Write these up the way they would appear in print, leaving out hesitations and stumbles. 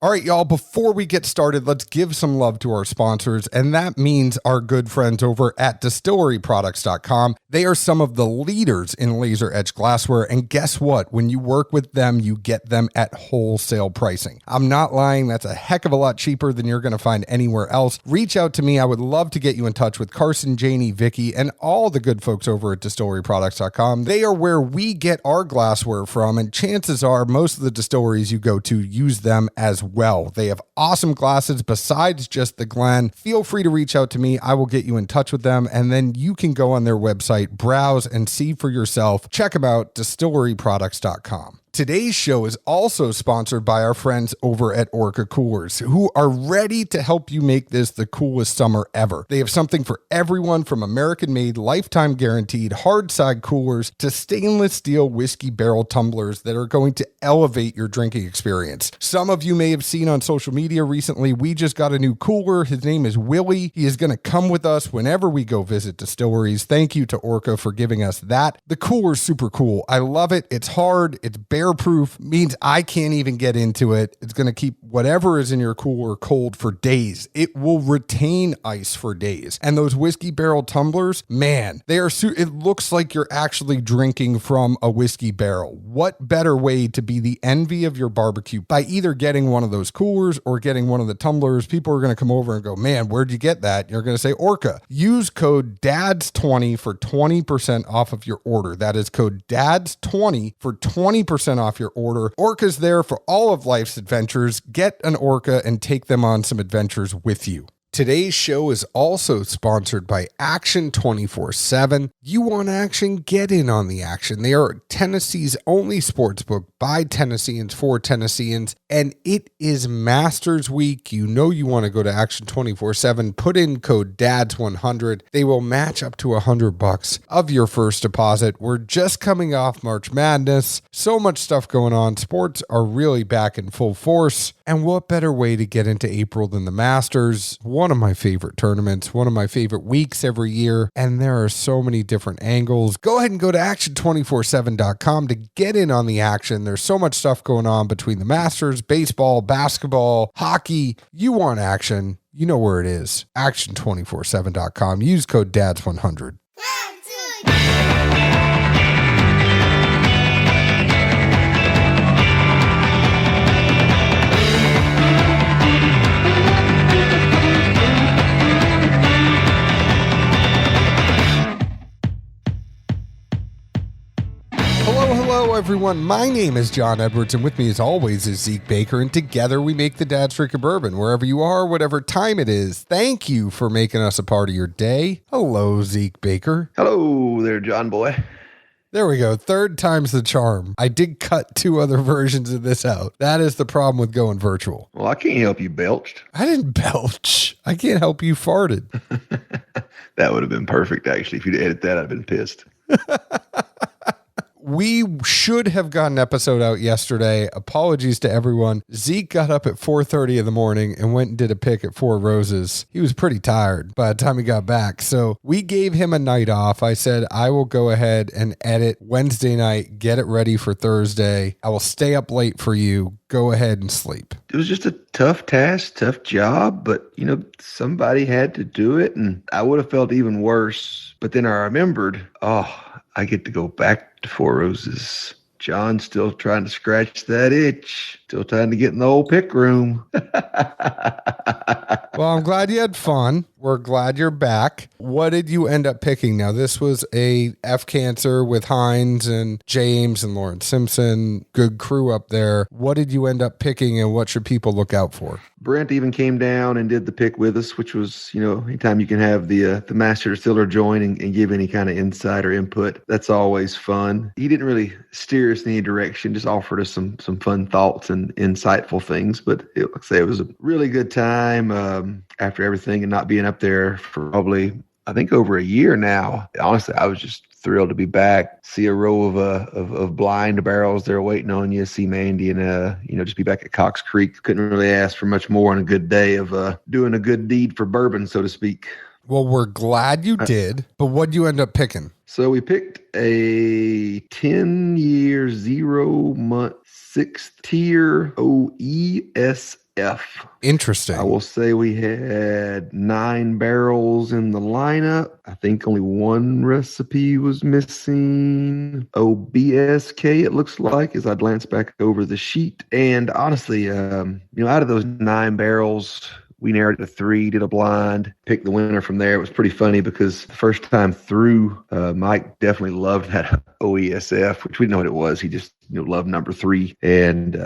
All right, y'all, before we get started, let's give some love to our sponsors, and that means our good friends over at distilleryproducts.com. They are some of the leaders in laser etched glassware, and guess what? When you work with them, you get them at wholesale pricing. I'm not lying. That's a heck of a lot cheaper than you're going to find anywhere else. Reach out to me. I would love to get you in touch with Carson, Janie, Vicky, and all the good folks over at distilleryproducts.com. They are where we get our glassware from, and chances are most of the distilleries you go to use them as well. They have awesome glasses besides just the Glen. Feel free to reach out to me. I will get you in touch with them, and then you can go on their website, browse, and see for yourself. Check them out, distilleryproducts.com. Today's show is also sponsored by our friends over at Orca Coolers, who are ready to help you make this the coolest summer ever. They have something for everyone from American-made, lifetime guaranteed hard side coolers to stainless steel whiskey barrel tumblers that are going to elevate your drinking experience. Some of you may have seen on social media recently, we just got a new cooler. His name is Willie. He is going to come with us whenever we go visit distilleries. Thank you to Orca for giving us that. The cooler's super cool. I love it. It's hard. It's proof, means I can't even get into it. It's going to keep whatever is in your cooler cold for days. It will retain ice for days. And those whiskey barrel tumblers, man, they are it looks like you're actually drinking from a whiskey barrel. What better way to be the envy of your barbecue by either getting one of those coolers or getting one of the tumblers? People are going to come over and go, man, where'd you get that? You're going to say Orca. Use code DADS20 for 20% off of your order. That is code DADS20 for 20% off your order. Orca's there for all of life's adventures. Get an Orca and take them on some adventures with you. Today's show is also sponsored by Action 24/7. You want action? Get in on the action. They are Tennessee's only sportsbook by Tennesseans for Tennesseans, and it is Masters Week. You know you want to go to Action 24/7. Put in code DADS100. They will match up to $100 of your first deposit. We're just coming off March Madness. So much stuff going on. Sports are really back in full force. And what better way to get into April than the Masters? One of my favorite tournaments, one of my favorite weeks every year, and there are so many different angles. Go ahead and go to action247.com to get in on the action. There's so much stuff going on between the Masters, baseball, basketball, hockey. You want action, you know where it is. Action247.com. Use code DADS100. Hello, everyone. My name is John Edwards, and with me, as always, is Zeke Baker, and together we make the Dad's Drink of Bourbon. Wherever you are, whatever time it is, thank you for making us a part of your day. Hello, Zeke Baker. Hello there, John boy. There we go. Third time's the charm. I did cut 2 other versions of this out. That is the problem with going virtual. Well, I can't help you belched. I didn't belch. I can't help you farted. That would have been perfect, actually. If you'd edit that, I'd have been pissed. We should have got an episode out yesterday. Apologies to everyone. Zeke got up at 4:30 in the morning and went and did a pick at Four Roses. He was pretty tired by the time he got back. So we gave him a night off. I said, I will go ahead and edit Wednesday night, get it ready for Thursday. I will stay up late for you. Go ahead and sleep. It was just a tough task, tough job, but, somebody had to do it, and I would have felt even worse. But then I remembered, I get to go back to Four Roses. John's still trying to scratch that itch. Still trying to get in the old pick room. Well, I'm glad you had fun. We're glad you're back. What did you end up picking? Now, this was a F Cancer with Hines and James and Lawrence Simpson. Good crew up there. What did you end up picking, and what should people look out for? Brent even came down and did the pick with us, which was, anytime you can have the master distiller join and give any kind of insight or input, that's always fun. He didn't really steer us in any direction, just offered us some fun thoughts and insightful things. But like I say, it was a really good time after everything and not being up there for probably, I think, over a year now. Honestly, I was just thrilled to be back, see a row of blind barrels there waiting on you, see Mandy and, just be back at Cox Creek. Couldn't really ask for much more on a good day of doing a good deed for bourbon, so to speak. Well, we're glad you did, but what'd you end up picking? So we picked a 10-year, 0-month, 6th tier OESS F. Interesting. I will say we had 9 barrels in the lineup. I think only one recipe was missing. OBSK, it looks like, as I glance back over the sheet. And honestly, out of those 9 barrels, we narrowed it to 3, did a blind, picked the winner from there. It was pretty funny because the first time through, Mike definitely loved that OESF, which we didn't know what it was. He just loved number 3. And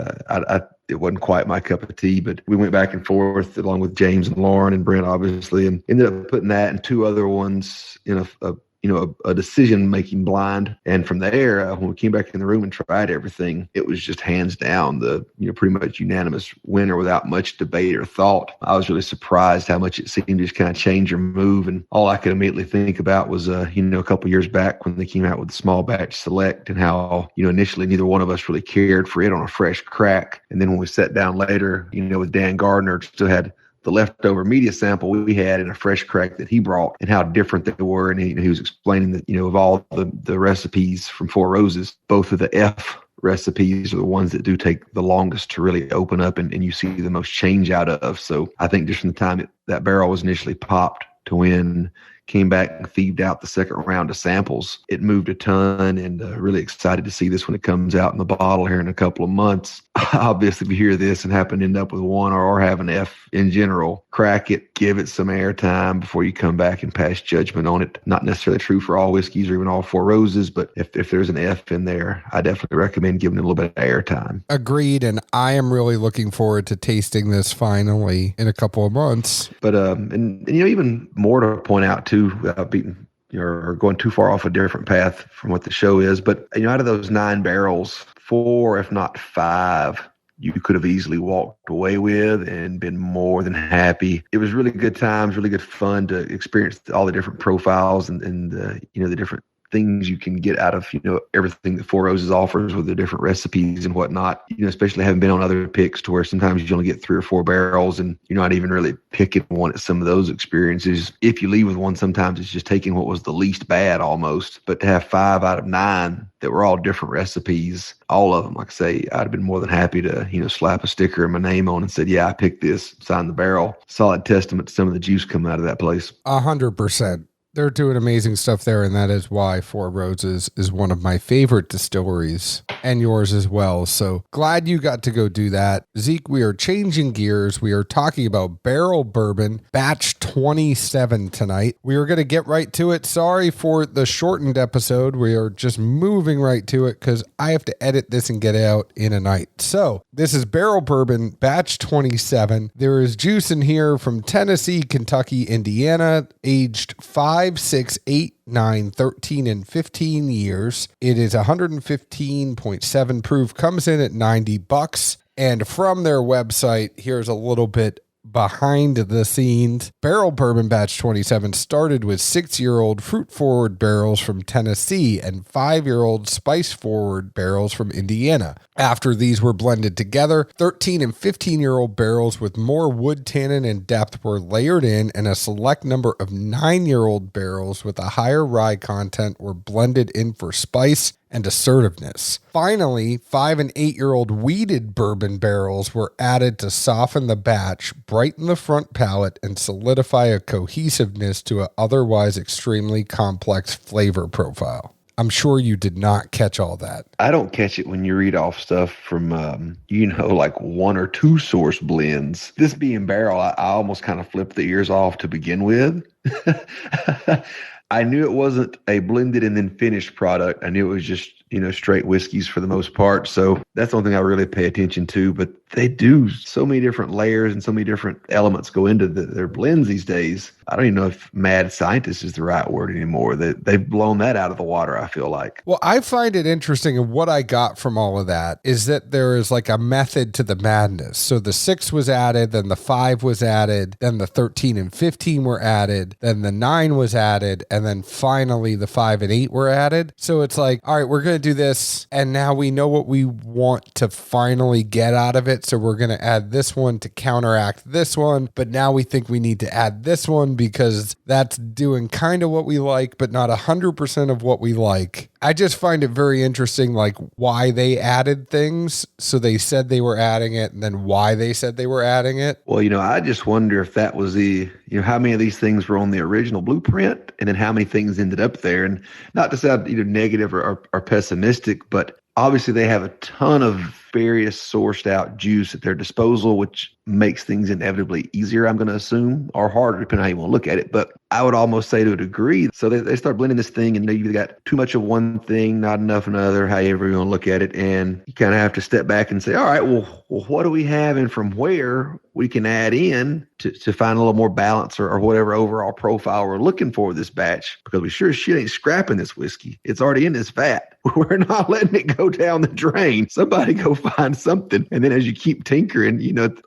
it wasn't quite my cup of tea, but we went back and forth along with James and Lauren and Brent, obviously, and ended up putting that and 2 other ones in a decision-making blind. And from there, when we came back in the room and tried everything, it was just hands down the, pretty much unanimous winner without much debate or thought. I was really surprised how much it seemed to just kind of change your move. And all I could immediately think about was, a couple years back when they came out with the small batch select and how, initially neither one of us really cared for it on a fresh crack. And then when we sat down later, with Dan Gardner, still had the leftover media sample we had in a fresh crack that he brought and how different they were. And he was explaining that, of all the recipes from Four Roses, both of the F recipes are the ones that do take the longest to really open up and you see the most change out of. So I think just from the time that barrel was initially popped to when came back and thieved out the second round of samples, it moved a ton, and really excited to see this when it comes out in the bottle here in a couple of months. Obviously, if you hear this and happen to end up with one or have an F in general, crack it, give it some airtime before you come back and pass judgment on it. Not necessarily true for all whiskeys or even all Four Roses, but if there's an F in there, I definitely recommend giving it a little bit of airtime. Agreed, and I am really looking forward to tasting this finally in a couple of months. But and even more to point out too, beating or going too far off a different path from what the show is. But out of those 9 barrels, 4, if not 5, you could have easily walked away with and been more than happy. It was really good times, really good fun to experience all the different profiles and the different things you can get out of, everything that Four Roses offers with the different recipes and whatnot, especially having been on other picks to where sometimes you only get 3 or 4 barrels and you're not even really picking one at some of those experiences. If you leave with one, sometimes it's just taking what was the least bad almost, but to have 5 out of 9 that were all different recipes, all of them, like I say, I'd have been more than happy to, slap a sticker and my name on and said, yeah, I picked this, sign the barrel. Solid testament to some of the juice coming out of that place. 100%. They're doing amazing stuff there, and that is why Four Roses is one of my favorite distilleries, and yours as well. So glad you got to go do that. Zeke, we are changing gears. We are talking about Barrel Bourbon, batch 27 tonight. We are going to get right to it. Sorry for the shortened episode. We are just moving right to it because I have to edit this and get it out in a night. So this is Barrel Bourbon, batch 27. There is juice in here from Tennessee, Kentucky, Indiana, aged 5, 6, 8, 9, 13, and 15 years. It is 115.7 proof, comes in at $90. And from their website, here's a little bit behind the scenes. Barrel Bourbon Batch 27 started with 6-year-old fruit-forward barrels from Tennessee and 5-year-old spice-forward barrels from Indiana. After these were blended together, 13 and 15-year-old barrels with more wood tannin and depth were layered in, and a select number of 9-year-old barrels with a higher rye content were blended in for spice and assertiveness. Finally, 5 and 8-year-old weeded bourbon barrels were added to soften the batch, brighten the front palate, and solidify a cohesiveness to an otherwise extremely complex flavor profile. I'm sure you did not catch all that. I don't catch it when you read off stuff from, like 1 or 2 source blends. This being barrel, I almost kind of flipped the ears off to begin with. I knew it wasn't a blended and then finished product. I knew it was just, straight whiskeys for the most part. So that's one thing I really pay attention to. But they do so many different layers and so many different elements go into their blends these days. I don't even know if mad scientist is the right word anymore. They've blown that out of the water, I feel like. Well, I find it interesting, and what I got from all of that is that there is like a method to the madness. So the 6 was added, then the 5 was added, then the 13 and 15 were added, then the 9 was added, and then finally the 5 and 8 were added. So it's like, all right, we're going to do this, and now we know what we want to finally get out of it. So we're going to add this one to counteract this one. But now we think we need to add this one because that's doing kind of what we like, but not 100% of what we like. I just find it very interesting, like why they added things. So they said they were adding it, and then why they said they were adding it. Well, I just wonder if that was how many of these things were on the original blueprint, and then how many things ended up there. And not to sound either negative or pessimistic, but obviously they have a ton of various sourced out juice at their disposal, which makes things inevitably easier, I'm going to assume, or harder, depending on how you want to look at it. But I would almost say to a degree. So they start blending this thing, and you've got too much of one thing, not enough another, however you want to look at it. And you kind of have to step back and say, all right, well, what do we have, and from where we can add in to find a little more balance or whatever overall profile we're looking for with this batch, because we sure as shit ain't scrapping this whiskey. It's already in this vat. We're not letting it go down the drain. Somebody go find something. And then as you keep tinkering,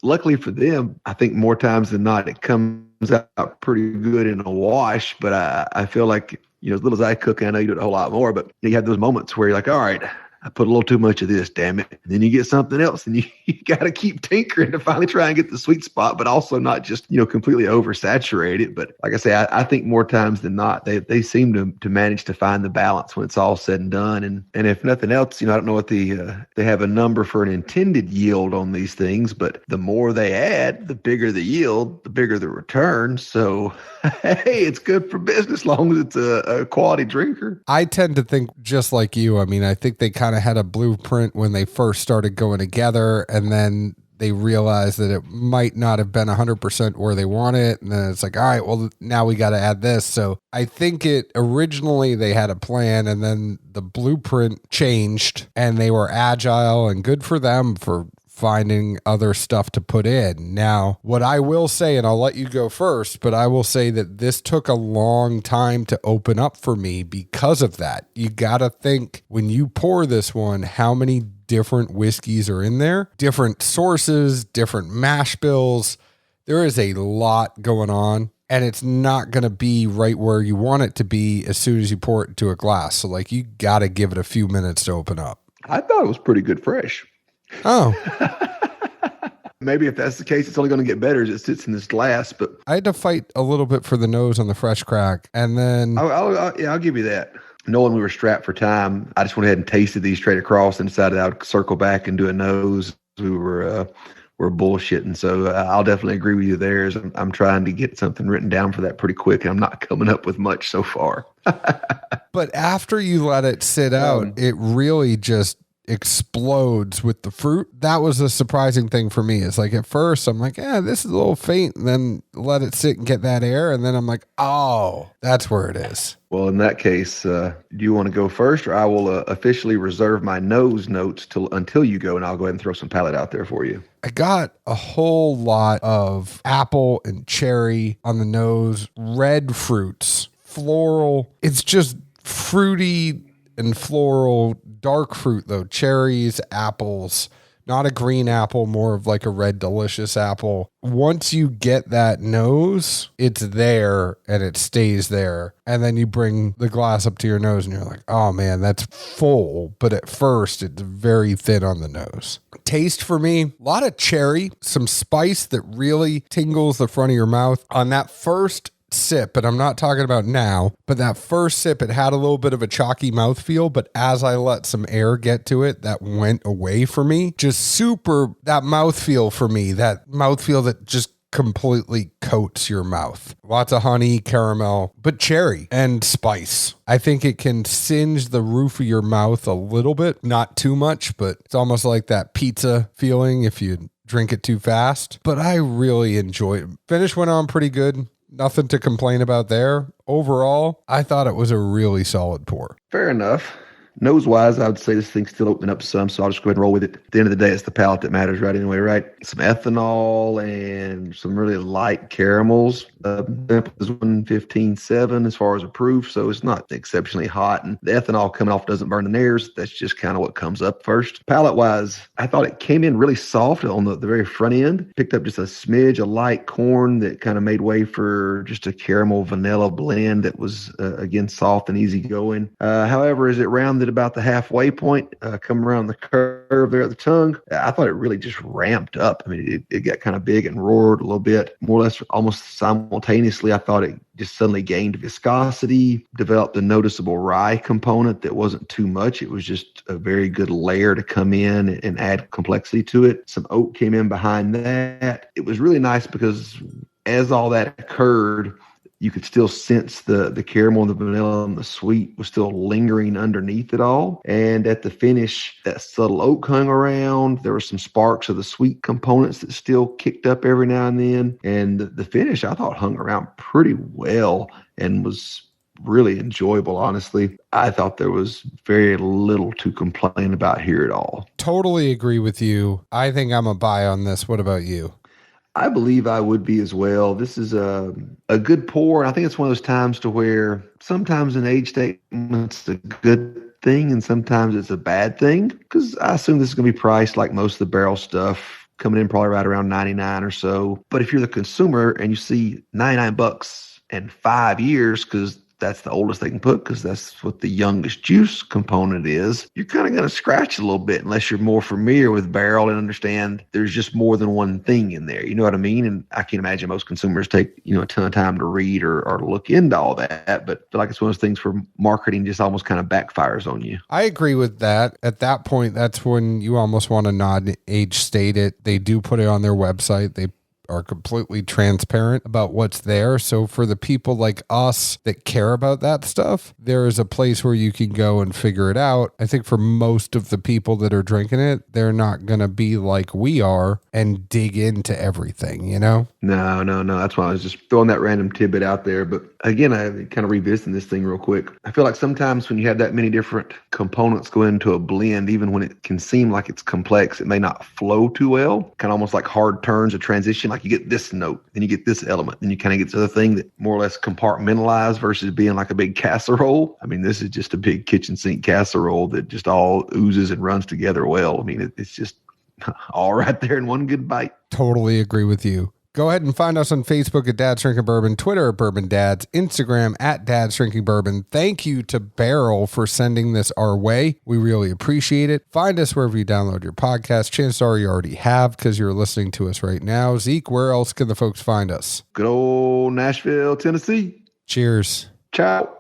luckily for them, I think more times than not, it comes out pretty good in a wash. But I feel like, as little as I cook, I know you do it a whole lot more, but you have those moments where you're like, all right, I put a little too much of this, damn it. And then you get something else, and you got to keep tinkering to finally try and get the sweet spot, but also not just, completely oversaturate it. But like I say, I think more times than not, they seem to manage to find the balance when it's all said and done. And if nothing else, I don't know what they have a number for an intended yield on these things, but the more they add, the bigger the yield, the bigger the return. So, hey, it's good for business as long as it's a quality drinker. I tend to think just like you. I mean, I think they kind of had a blueprint when they first started going together, and then they realized that it might not have been 100% where they want it. And then it's like, all right, well, now we got to add this. So I think originally they had a plan, and then the blueprint changed, and they were agile, and good for them for finding other stuff to put in. Now, what I will say, and I'll let you go first, but I will say that this took a long time to open up for me because of that. You got to think when you pour this one, how many different whiskeys are in there, different sources, different mash bills. There is a lot going on, and it's not going to be right where you want it to be as soon as you pour it into a glass. So like, you got to give it a few minutes to open up. I thought it was pretty good fresh. Oh, maybe if that's the case, it's only going to get better as it sits in this glass. But I had to fight a little bit for the nose on the fresh crack, and then I'll give you that. Knowing we were strapped for time, I just went ahead and tasted these straight across and decided I would circle back and do a nose. We were bullshitting, so I'll definitely agree with you there. As I'm trying to get something written down for that pretty quick, and I'm not coming up with much so far. But after you let it sit out, it really just explodes with the fruit. That was a surprising thing for me. It's like at first I'm like, this is a little faint, and then let it sit and get that air, and then I'm like, oh, that's where it is. Well, in that case, do you want to go first, or I will officially reserve my nose notes until you go, and I'll go ahead and throw some palate out there for you. I got a whole lot of apple and cherry on the nose, red fruits, floral. It's just fruity and floral, dark fruit though, cherries, apples, not a green apple, more of like a red delicious apple. Once you get that nose, it's there and it stays there. And then you bring the glass up to your nose and you're like, oh man, that's full. But at first it's very thin on the nose. Taste for me, a lot of cherry, some spice that really tingles the front of your mouth. On that first sip, but I'm not talking about now, but that first sip, it had a little bit of a chalky mouthfeel, but as I let some air get to it, that went away for me. Just super, that mouthfeel for me, that mouthfeel that just completely coats your mouth. Lots of honey, caramel, but cherry and spice. I think it can singe the roof of your mouth a little bit, not too much, but it's almost like that pizza feeling if you drink it too fast. But I really enjoyed it. Finish went on pretty good. Nothing to complain about there. Overall, I thought it was a really solid pour. Fair enough. Nose-wise, I would say this thing's still opening up some, so I'll just go ahead and roll with it. At the end of the day, it's the palate that matters, right? Anyway, right? Some ethanol and some really light caramels. Temp is 115.7 as far as a proof, so it's not exceptionally hot. And the ethanol coming off doesn't burn the nares. That's just kind of what comes up first. Palate-wise, I thought it came in really soft on the very front end. Picked up just a smidge of light corn that kind of made way for just a caramel vanilla blend that was, again, soft and easygoing. However, as it rounded about the halfway point, come around the curve there at the tongue. I thought it really just ramped up. I mean, it got kind of big and roared a little bit, more or less almost simultaneously. I thought it just suddenly gained viscosity, developed a noticeable rye component that wasn't too much. It was just a very good layer to come in and add complexity to it. Some oak came in behind that. It was really nice because as all that occurred, you could still sense the caramel and the vanilla and the sweet was still lingering underneath it all. And at the finish, that subtle oak hung around. There were some sparks of the sweet components that still kicked up every now and then. And the finish, I thought, hung around pretty well and was really enjoyable, honestly. I thought there was very little to complain about here at all. Totally agree with you. I think I'm a buy on this. What about you? I believe I would be as well. This is a good pour. And I think it's one of those times to where sometimes an age statement's a good thing and sometimes it's a bad thing, because I assume this is going to be priced like most of the barrel stuff, coming in probably right around 99 or so. But if you're the consumer and you see $99 and 5 years, because that's the oldest they can put, because that's what the youngest juice component is, you're kind of going to scratch a little bit unless you're more familiar with barrel and understand there's just more than one thing in there. You know what I mean? And I can't imagine most consumers take, a ton of time to read or look into all that. But I feel like it's one of those things where marketing just almost kind of backfires on you. I agree with that. At that point, that's when you almost want to not age state it. They do put it on their website. They are completely transparent about what's there. So for the people like us that care about that stuff, there is a place where you can go and figure it out. I think for most of the people that are drinking it, they're not going to be like we are and dig into everything, No. That's why I was just throwing that random tidbit out there. But again, I kind of revisiting this thing real quick. I feel like sometimes when you have that many different components go into a blend, even when it can seem like it's complex, it may not flow too well. Kind of almost like hard turns, a transition. Like you get this note, then you get this element, then you kind of get this other thing that more or less compartmentalized versus being like a big casserole. I mean, this is just a big kitchen sink casserole that just all oozes and runs together well. I mean, it's just all right there in one good bite. Totally agree with you. Go ahead and find us on Facebook at Dad's Drinking Bourbon, Twitter at Bourbon Dads, Instagram at Dad's Drinking Bourbon. Thank you to Barrel for sending this our way. We really appreciate it. Find us wherever you download your podcast. Chances are you already have because you're listening to us right now. Zeke, where else can the folks find us? Good old Nashville, Tennessee. Cheers. Ciao.